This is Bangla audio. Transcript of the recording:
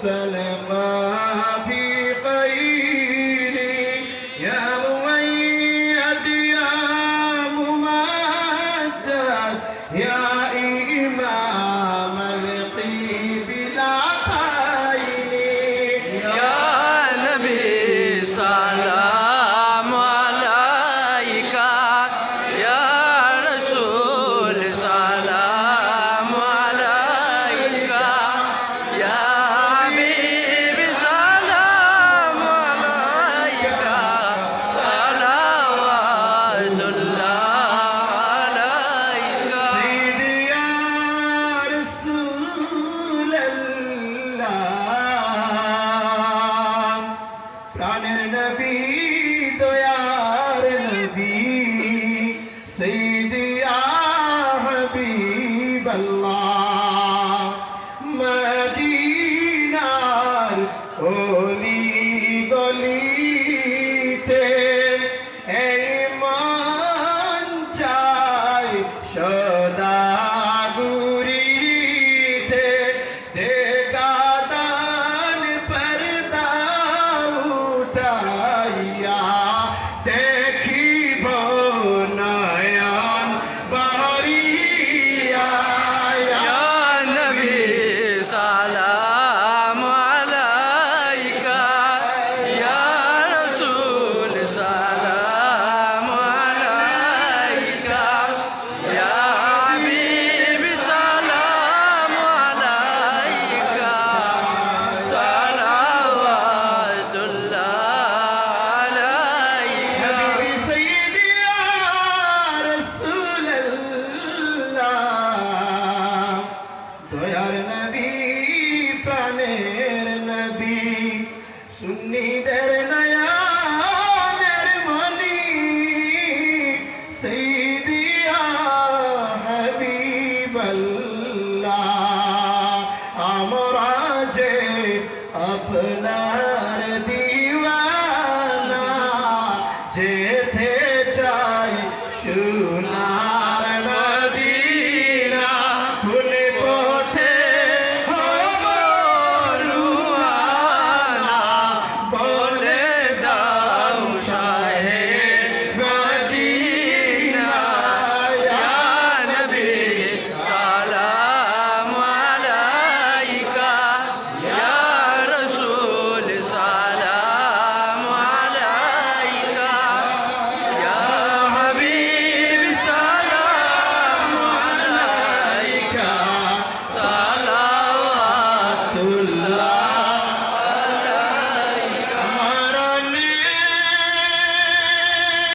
سلقا في قيلي يا مؤيد يا ممجد يا إمام القيب لا قيلي يا نبي سلام عليك يا رسول سلام عليك يا حبيب سلام عليك صلوات الله عليك سيدي يا رسول الله প্রাণের নবী দয়ার নবী সৈয়দি ইয়া হাবিবাল্লাহ মদিনার অলি গলিতে এই মন চায় সদা গুরিতে দেখাদান পর্দা উঠাইয়া দেখিব নয়ন বারিয়া يا نبي سلام عليك يا رسول سلام عليك يا حبيب سلام عليك صلوات الله عليك নবী সৈয়দি ইয়া রাসূলুল্লাহ দয়ার নবী প্রাণের নবী সুন্নিদের নয়নের মনি সৈয়দি ইয়া হাবিবাল্লাহ আমরা যে আপনার দিওয়ানা যেতে চাই সোনার মদিনা কোন পথে হব রুয়ানা বলে দাও শাহে মদিনা ইয়া নবী সালাম আলাইকা ইয়া রাসূল সালাম আলাইকা ইয়া হাবিব সালাম আলাইকা সালাওয়াতুল্লাহ